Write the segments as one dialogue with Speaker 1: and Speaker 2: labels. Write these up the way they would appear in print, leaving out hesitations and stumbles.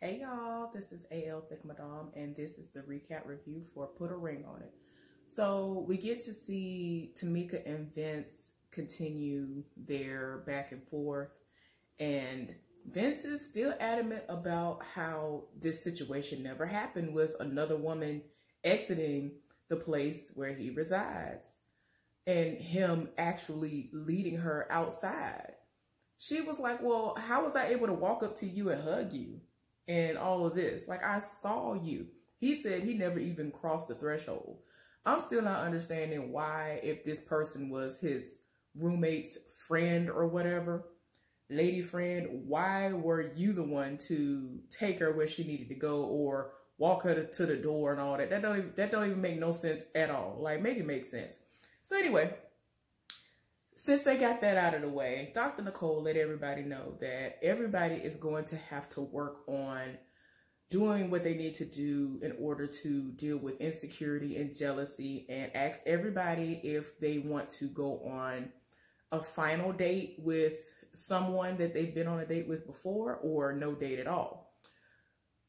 Speaker 1: Hey y'all, this is AL Thick Madame, and this is the recap review for Put a Ring on It. So we get to see Tamika and Vince continue their back and forth, and Vince is still adamant about how this situation never happened with another woman exiting the place where he resides and him actually leading her outside. She was like, well, how was I able to walk up to you and hug you? And all of this, like, I saw you. He said he never even crossed the threshold. I'm still not understanding why, if this person was his roommate's friend or whatever, lady friend, why were you the one to take her where she needed to go or walk her to the door and all that? That don't even make no sense at all. Like, make it make sense. So anyway, since they got that out of the way, Dr. Nicole let everybody know that everybody is going to have to work on doing what they need to do in order to deal with insecurity and jealousy, and ask everybody if they want to go on a final date with someone that they've been on a date with before or no date at all.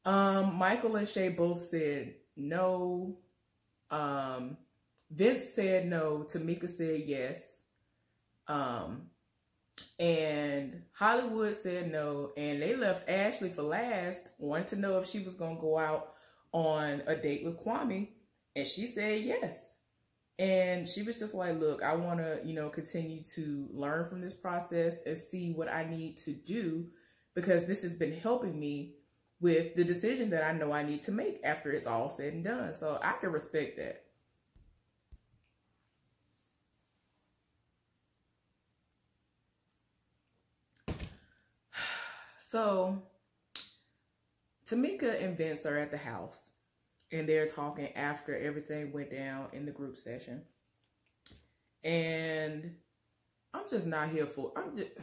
Speaker 1: Michael and Shay both said no. Vince said no. Tamika said yes. And Hollywood said no, and they left Ashley for last, wanted to know if she was going to go out on a date with Kwame, and she said yes. And she was just like, look, I want to, continue to learn from this process and see what I need to do, because this has been helping me with the decision that I know I need to make after it's all said and done. So I can respect that. So Tamika and Vince are at the house, and they're talking after everything went down in the group session. And I'm just not here for it.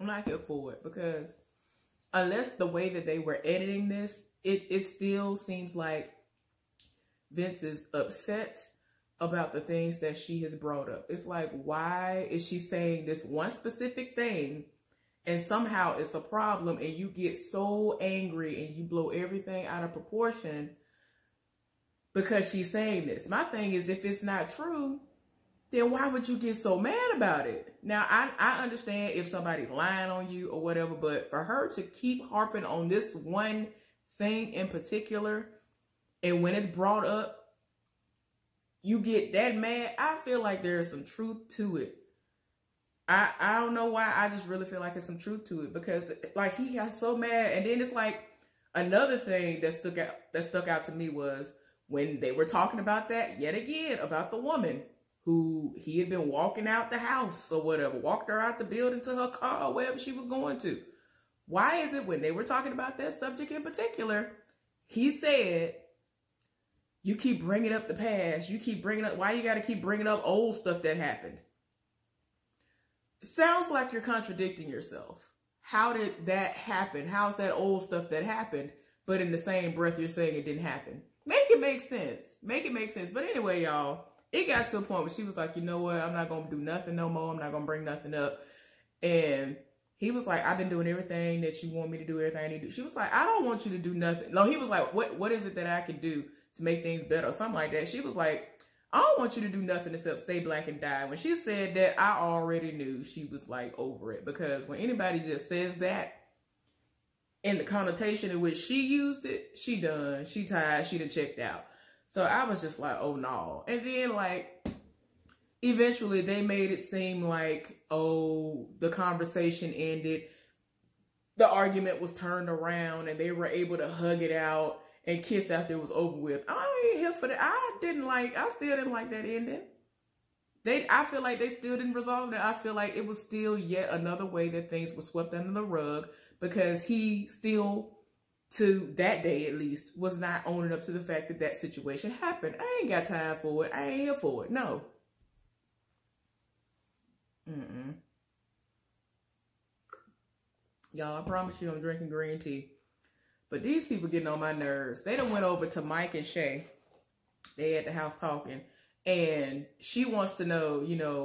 Speaker 1: I'm not here for it, because unless the way that they were editing this, it still seems like Vince is upset about the things that she has brought up. It's like, why is she saying this one specific thing and somehow it's a problem, and you get so angry and you blow everything out of proportion because she's saying this? My thing is, if it's not true, then why would you get so mad about it? Now, I understand if somebody's lying on you or whatever, but for her to keep harping on this one thing in particular, and when it's brought up, you get that mad, I feel like there's some truth to it. I don't know why. I just really feel like there's some truth to it, because like he got so mad. And then it's like another thing that stuck out to me was when they were talking about that yet again, about the woman who he had been walking out the house or whatever, walked her out the building to her car or wherever she was going to. Why is it when they were talking about that subject in particular, he said, you keep bringing up the past. You keep bringing up, why you got to keep bringing up old stuff that happened? Sounds like you're contradicting yourself. How did that happen? How's that old stuff that happened, but in the same breath you're saying it didn't happen? Make it make sense. Make it make sense. But anyway, y'all, it got to a point where she was like, you know what? I'm not going to do nothing no more. I'm not going to bring nothing up. And he was like, I've been doing everything that you want me to do, everything I need to do. She was like, I don't want you to do nothing. No, he was like, what is it that I can do to make things better or something like that? She was like, I don't want you to do nothing except stay black and die. When she said that, I already knew she was like over it, because when anybody just says that in the connotation in which she used it, she done, she tired, she done checked out. So I was just like, oh no. And then like eventually they made it seem like, oh, the conversation ended, the argument was turned around, and they were able to hug it out and kiss after it was over with. I ain't here for that. I still didn't like that ending. I feel like they still didn't resolve that. I feel like it was still yet another way that things were swept under the rug, because he still, to that day at least, was not owning up to the fact that that situation happened. I ain't got time for it. I ain't here for it. No. Y'all, I promise you I'm drinking green tea. But these people getting on my nerves. They done went over to Mike and Shay. They at the house talking. And she wants to know,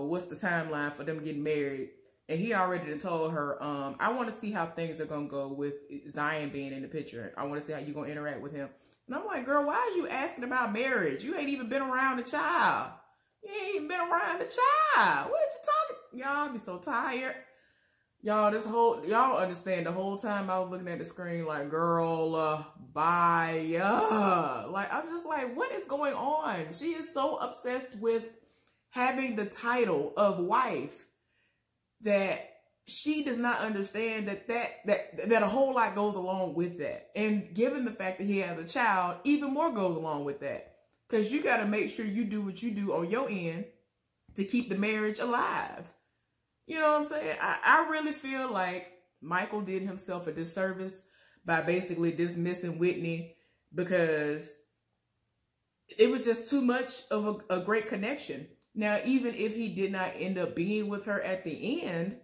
Speaker 1: what's the timeline for them getting married And he already told her, I want to see how things are going to go with Zion being in the picture. I want to see how you're going to interact with him. And I'm like, girl, why are you asking about marriage? You ain't even been around the child. You ain't even been around the child. What are you talking? Y'all, I be so tired. Y'all, y'all don't understand. The whole time I was looking at the screen like, girl, bye. Like, I'm just like, what is going on? She is so obsessed with having the title of wife that she does not understand that a whole lot goes along with that. And given the fact that he has a child, even more goes along with that. Because you got to make sure you do what you do on your end to keep the marriage alive. You know what I'm saying? I really feel like Michael did himself a disservice by basically dismissing Whitney because it was just too much of a great connection. Now, even if he did not end up being with her at the end,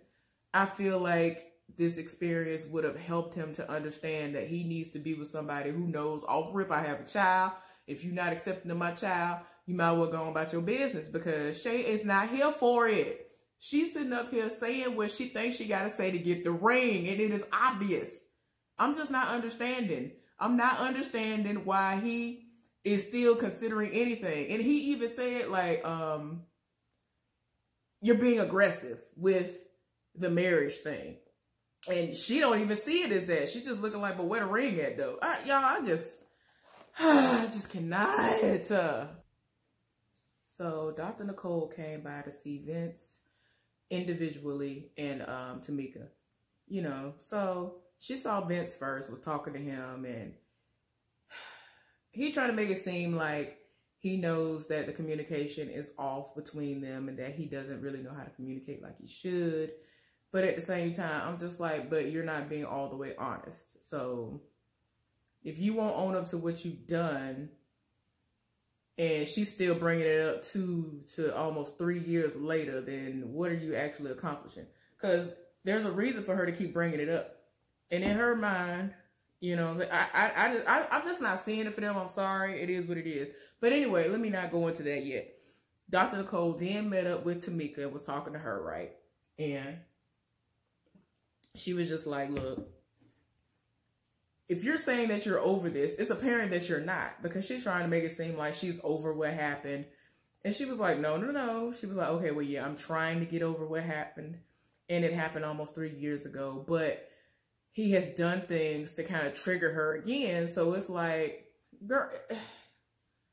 Speaker 1: I feel like this experience would have helped him to understand that he needs to be with somebody who knows off rip, I have a child. If you're not accepting of my child, you might well go on about your business because Shay is not here for it. She's sitting up here saying what she thinks she got to say to get the ring, and it is obvious. I'm just not understanding. I'm not understanding why he is still considering anything. And he even said, like, you're being aggressive with the marriage thing. And she don't even see it as that. She just looking like, but where the ring at, though? Y'all, I just cannot. So Dr. Nicole came by to see Vince individually and Tamika, you know. So she saw Vince first, was talking to him, and he tried to make it seem like he knows that the communication is off between them and that he doesn't really know how to communicate like he should. But at the same time, I'm just like, but you're not being all the way honest. So if you won't own up to what you've done, and she's still bringing it up to almost 3 years later, then what are you actually accomplishing? Because there's a reason for her to keep bringing it up. And in her mind, you know, I'm just not seeing it for them. I'm sorry. It is what it is. But anyway, let me not go into that yet. Dr. Nicole then met up with Tamika and was talking to her, right? And she was just like, look, if you're saying that you're over this, it's apparent that you're not, because she's trying to make it seem like she's over what happened. And she was like, no. She was like, okay, well, yeah, I'm trying to get over what happened. And it happened almost 3 years ago. But he has done things to kind of trigger her again. So it's like, girl,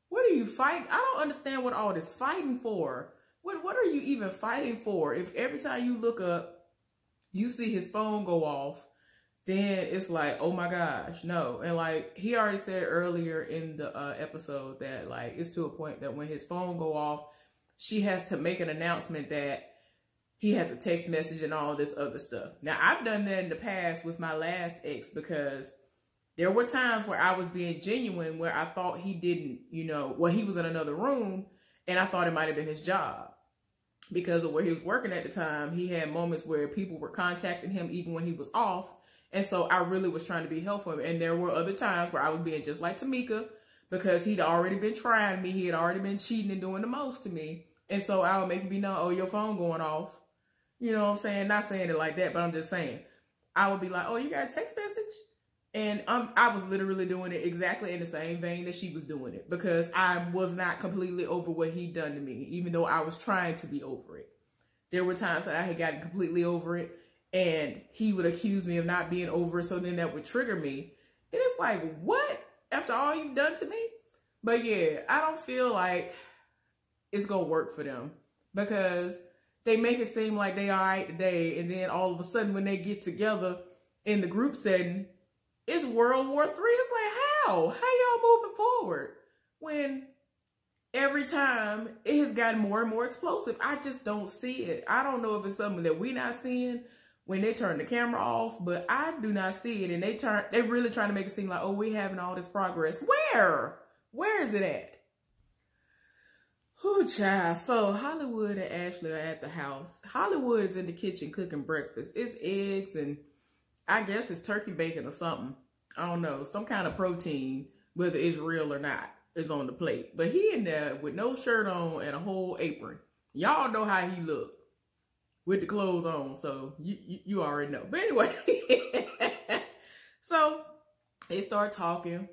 Speaker 1: what are you fighting? I don't understand what all this fighting for. What are you even fighting for? If every time you look up, you see his phone go off, then it's like, oh my gosh, no. And like he already said earlier in the episode that like it's to a point that when his phone go off, she has to make an announcement that he has a text message and all this other stuff. Now, I've done that in the past with my last ex because there were times where I was being genuine, where I thought he didn't, you know, well, he was in another room and I thought it might have been his job. Because of where he was working at the time, he had moments where people were contacting him even when he was off. And so I really was trying to be helpful. And there were other times where I was being just like Tamika, because he'd already been trying me. He had already been cheating and doing the most to me. And so I would make it be known, oh, your phone going off. You know what I'm saying? Not saying it like that, but I'm just saying. I would be like, oh, you got a text message? And I was literally doing it exactly in the same vein that she was doing it, because I was not completely over what he'd done to me, even though I was trying to be over it. There were times that I had gotten completely over it, and he would accuse me of not being over it, so then that would trigger me. And it's like, what? After all you've done to me? But yeah, I don't feel like it's going to work for them, because they make it seem like they all right today, and then all of a sudden when they get together in the group setting, it's World War III. It's like, how? How y'all moving forward? When every time it has gotten more and more explosive. I just don't see it. I don't know if it's something that we're not seeing when they turn the camera off, but I do not see it. And they're really trying to make it seem like, oh, we're having all this progress. Where? Where is it at? Oh, child. So Hollywood and Ashley are at the house. Hollywood is in the kitchen cooking breakfast. It's eggs and I guess it's turkey bacon or something. I don't know. Some kind of protein, whether it's real or not, is on the plate. But he in there with no shirt on and a whole apron. Y'all know how he look. with the clothes on. So you already know. But anyway, so they start talking.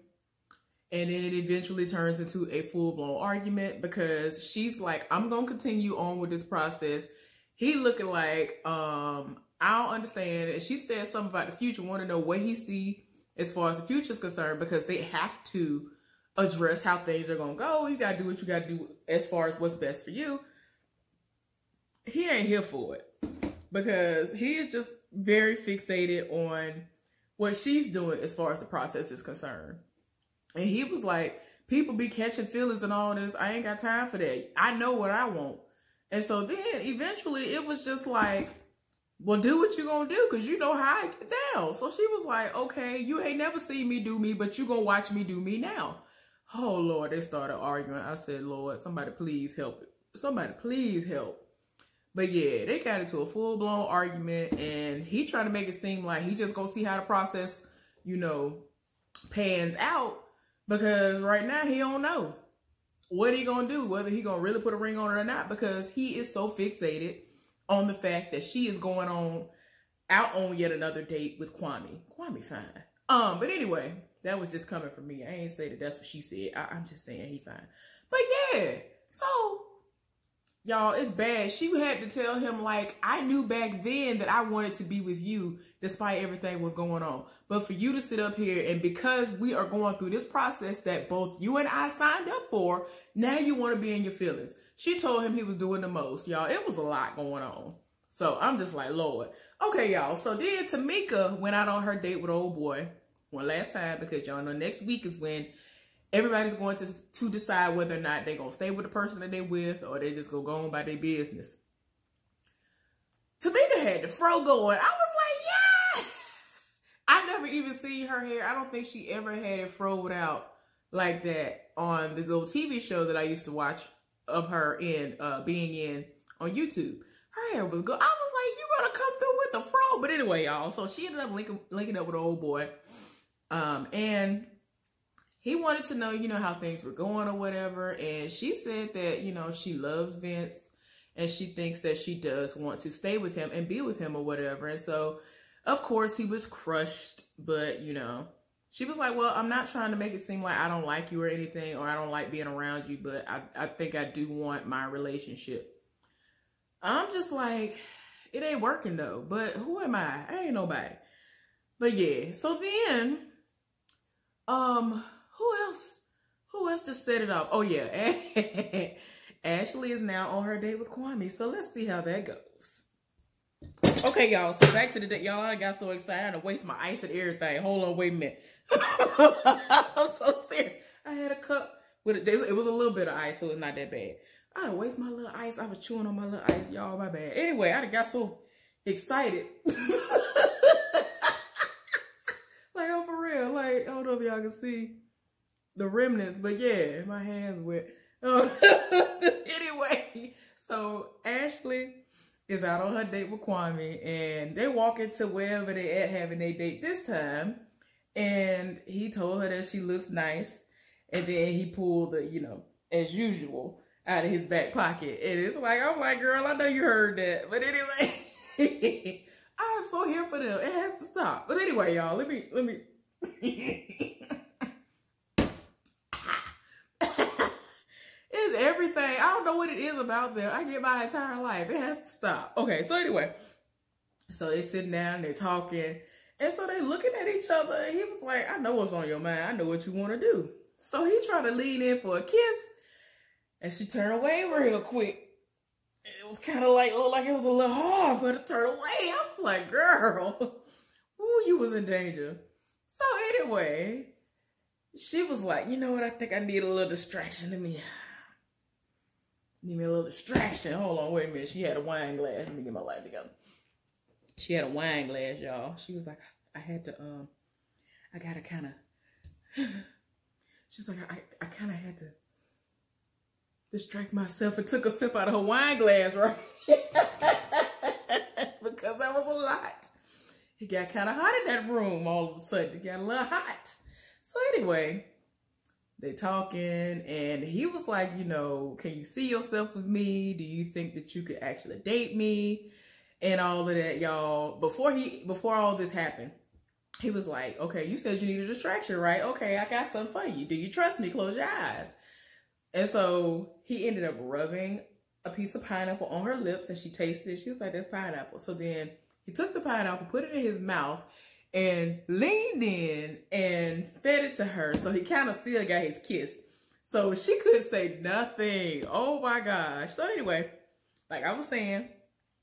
Speaker 1: And then it eventually turns into a full-blown argument because she's like, I'm going to continue on with this process. He looking like, I don't understand. And she said something about the future, want to know what he see as far as the future is concerned, because they have to address how things are going to go. You got to do what you got to do as far as what's best for you. He ain't here for it because he is just very fixated on what she's doing as far as the process is concerned. And he was like, people be catching feelings and all this. I ain't got time for that. I know what I want. And so then eventually it was just like, well, do what you gonna do, because you know how I get down. So she was like, okay, you ain't never seen me do me, but you gonna watch me do me now. Oh, Lord, they started arguing. I said, Lord, somebody please help it. Somebody please help. But yeah, they got into a full-blown argument, and he tried to make it seem like he just gonna see how the process, you know, pans out. Because right now he don't know what he gonna do, whether he gonna really put a ring on it or not, because he is so fixated on the fact that she is going out on yet another date with Kwame. Kwame fine. But anyway, that was just coming from me. I ain't say that that's what she said. I'm just saying he fine. But yeah, so y'all, it's bad. She had to tell him, like, I knew back then that I wanted to be with you despite everything was going on. But for you to sit up here, and because we are going through this process that both you and I signed up for, now you want to be in your feelings. She told him he was doing the most, y'all. It was a lot going on. So I'm just like, Lord. Okay, y'all. So then Tamika went out on her date with old boy one last time, because y'all know next week is when everybody's going to decide whether or not they're going to stay with the person that they're with, or they just going to go on by their business. Tamika had the fro going. I was like, yeah. I never even seen her hair. I don't think she ever had it froed out like that on the little TV show that I used to watch of her in being in on YouTube. Her hair was good. I was like, you better come through with the fro. But anyway, y'all, so she ended up linking up with an old boy. And he wanted to know, you know, how things were going or whatever. And she said that, you know, she loves Vince and she thinks that she does want to stay with him and be with him or whatever. And so, of course, he was crushed. But, you know, she was like, well, I'm not trying to make it seem like I don't like you or anything, or I don't like being around you, but I think I do want my relationship. I'm just like, it ain't working though. But who am I? I ain't nobody. But yeah, so then, who else just set it up? Oh yeah, Ashley is now on her date with Kwame. So let's see how that goes. Okay, y'all, so back to the date. Y'all, I got so excited to waste my ice and everything. Hold on, wait a minute. I'm so serious. I had a cup with it was a little bit of ice, so it's not that bad. I done waste my little ice. I was chewing on my little ice, y'all, my bad. Anyway, I done got so excited. Like, oh, for real. Like, I don't know if y'all can see the remnants, but yeah, my hands wet. Anyway, so Ashley is out on her date with Kwame, and they walk into wherever they at having their date this time. And he told her that she looks nice. And then he pulled the, you know, as usual, out of his back pocket. And it's like, I'm like, girl, I know you heard that. But anyway, I'm so here for them. It has to stop. But anyway, y'all, let me. It's everything. I don't know what it is about them. I get my entire life. It has to stop. Okay, so anyway. So they sitting down, they're talking. And so they looking at each other. And he was like, I know what's on your mind. I know what you want to do. So he tried to lean in for a kiss. And she turned away real quick. It was kind of like, looked like it was a little hard for her to turn away. I was like, girl, ooh, you was in danger. So anyway, she was like, you know what? I think I need a little distraction. Need me a little distraction. Hold on, wait a minute. She had a wine glass. Let me get my life together. She had a wine glass, y'all. She was like, I gotta kind of, she's like, I kind of had to distract myself, and took a sip out of her wine glass, right? Because that was a lot. It got kind of hot in that room all of a sudden. It got a little hot. So anyway, they talking, and he was like, you know, can you see yourself with me? Do you think that you could actually date me? and all of that, y'all. Before all this happened, he was like, okay, you said you need a distraction, right? Okay, I got something for you. Do you trust me? Close your eyes. And so he ended up rubbing a piece of pineapple on her lips, and she tasted it. She was like, that's pineapple. So then he took the pineapple, put it in his mouth, and leaned in and fed it to her. So he kind of still got his kiss. So she couldn't say nothing. Oh my gosh. So anyway, like I was saying,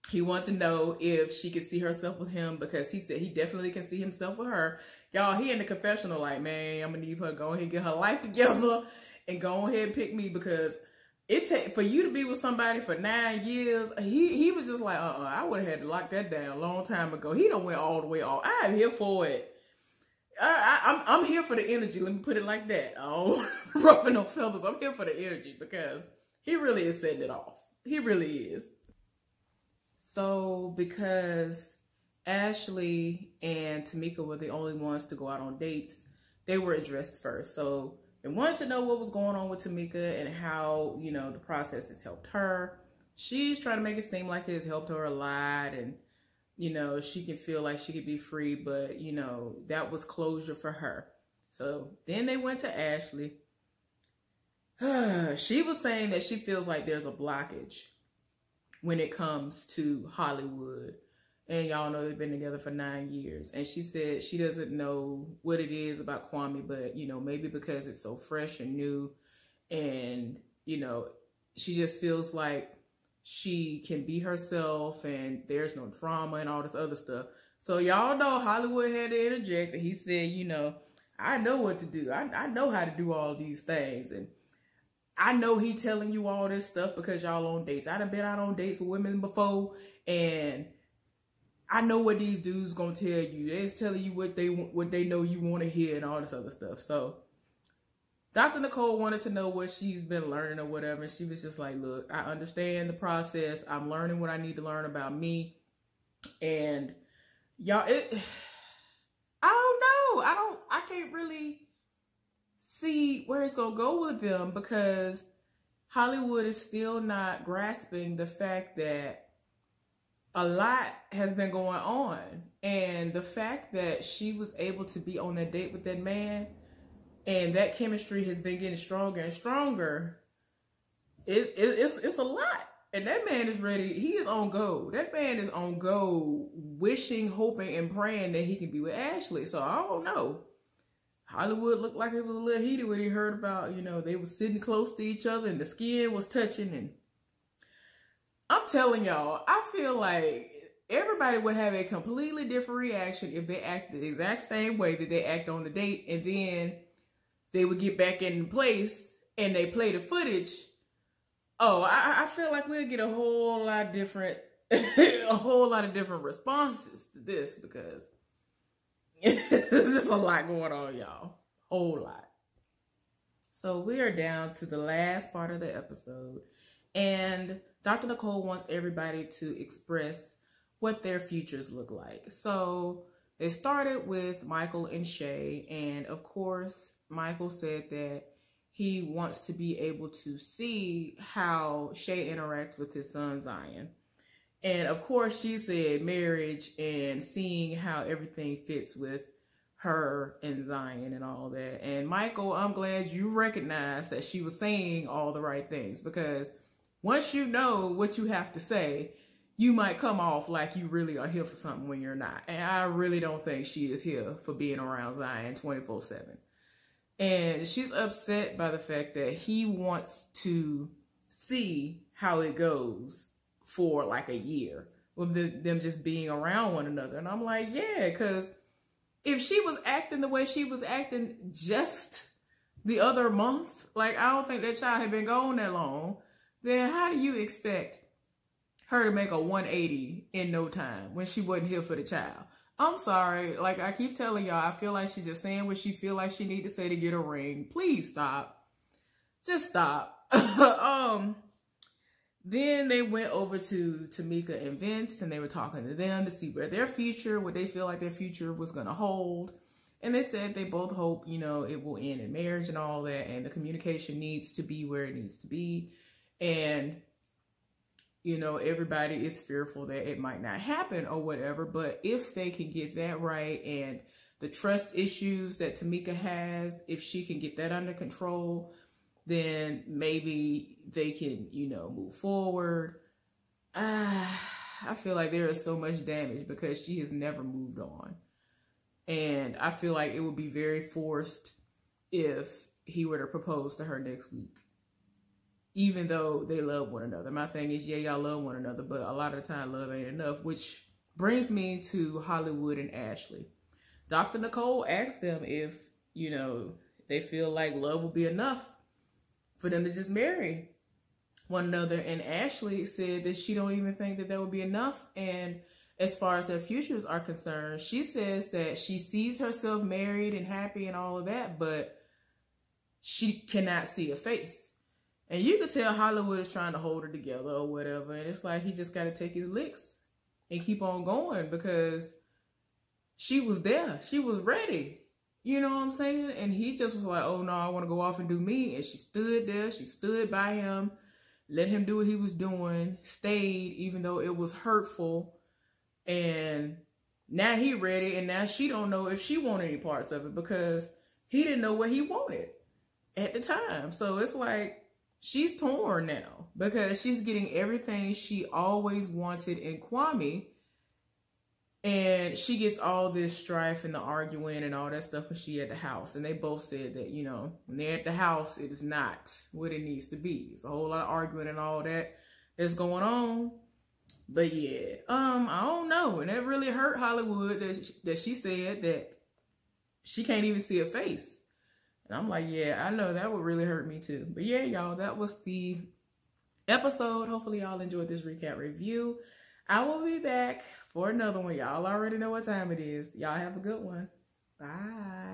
Speaker 1: he wanted to know if she could see herself with him, because he said he definitely can see himself with her. Y'all, he in the confessional like, man, I'm gonna need her to go ahead and get her life together and go ahead and pick me, because for you to be with somebody for 9 years, he was just like, I would have had to lock that down a long time ago. He done went all the way off. I'm here for it. I'm here for the energy. Let me put it like that. Oh, ruffling no feathers. I'm here for the energy, because he really is setting it off. He really is. So because Ashley and Tamika were the only ones to go out on dates, they were addressed first. So they wanted to know what was going on with Tamika and how, you know, the process has helped her. She's trying to make it seem like it has helped her a lot, and, you know, she can feel like she could be free, but, you know, that was closure for her. So then they went to Ashley. She was saying that she feels like there's a blockage when it comes to Hollywood. And y'all know they've been together for 9 years. And she said she doesn't know what it is about Kwame, but, you know, maybe because it's so fresh and new, and, you know, she just feels like she can be herself and there's no drama and all this other stuff. So y'all know Hollywood had to interject, and he said, you know, I know what to do. I know how to do all these things. And I know he telling you all this stuff because y'all on dates. I done been out on dates with women before, and I know what these dudes gonna tell you. They're just telling you what they know you want to hear and all this other stuff. So Dr. Nicole wanted to know what she's been learning or whatever. And she was just like, look, I understand the process. I'm learning what I need to learn about me. And y'all, I don't know. I can't really see where it's gonna go with them, because Hollywood is still not grasping the fact that a lot has been going on, and the fact that she was able to be on that date with that man, and that chemistry has been getting stronger and stronger. It's a lot, and that man is ready. He is on go. That man is on go, wishing, hoping, and praying that he can be with Ashley. So I don't know. Hollywood looked like it was a little heated when he heard about, you know, they were sitting close to each other and the skin was touching. And I'm telling y'all, I feel like everybody would have a completely different reaction if they act the exact same way that they act on the date, and then they would get back in place and they play the footage. Oh, I feel like we'll get a whole lot different, a whole lot of different responses to this, because there's just a lot going on, y'all. Whole lot. So we are down to the last part of the episode, and Dr. Nicole wants everybody to express what their futures look like. So they started with Michael and Shay, and of course, Michael said that he wants to be able to see how Shay interacts with his son Zion. And of course, she said marriage and seeing how everything fits with her and Zion and all that. And Michael, I'm glad you recognized that she was saying all the right things, because once you know what you have to say, you might come off like you really are here for something when you're not. And I really don't think she is here for being around Zion 24/7. And she's upset by the fact that he wants to see how it goes for like a year with them just being around one another. And I'm like, yeah, because if she was acting the way she was acting just the other month, like I don't think that child had been gone that long, then how do you expect her to make a 180 in no time when she wasn't here for the child? I'm sorry. Like I keep telling y'all, I feel like she's just saying what she feel like she need to say to get a ring. Please stop. Just stop. Then they went over to Tamika and Vince, and they were talking to them to see where their future, what they feel like their future was going to hold. And they said they both hope, you know, it will end in marriage and all that. And the communication needs to be where it needs to be. And you know, everybody is fearful that it might not happen or whatever. But if they can get that right, and the trust issues that Tamika has, if she can get that under control, then maybe they can, you know, move forward. I feel like there is so much damage because she has never moved on. And I feel like it would be very forced if he were to propose to her next week. Even though they love one another. My thing is, yeah, y'all love one another, but a lot of the time love ain't enough, which brings me to Hollywood and Ashley. Dr. Nicole asked them if, you know, they feel like love will be enough for them to just marry one another. And Ashley said that she don't even think that would be enough. And as far as their futures are concerned, she says that she sees herself married and happy and all of that, but she cannot see a face. And you could tell Hollywood is trying to hold her together or whatever. And it's like he just got to take his licks and keep on going, because she was there. She was ready. You know what I'm saying? And he just was like, oh, no, I want to go off and do me. And she stood there. She stood by him, let him do what he was doing, stayed, even though it was hurtful. And now he ready. And now she don't know if she want any parts of it, because he didn't know what he wanted at the time. So it's like she's torn now, because she's getting everything she always wanted in Kwame. And she gets all this strife and the arguing and all that stuff when she at the house. And they both said that, you know, when they're at the house, it is not what it needs to be. It's a whole lot of arguing and all that that's going on. But yeah, I don't know. And that really hurt Hollywood that she said that she can't even see her face. And I'm like, yeah, I know that would really hurt me too. But yeah, y'all, that was the episode. Hopefully y'all enjoyed this recap review. I will be back for another one. Y'all already know what time it is. Y'all have a good one. Bye.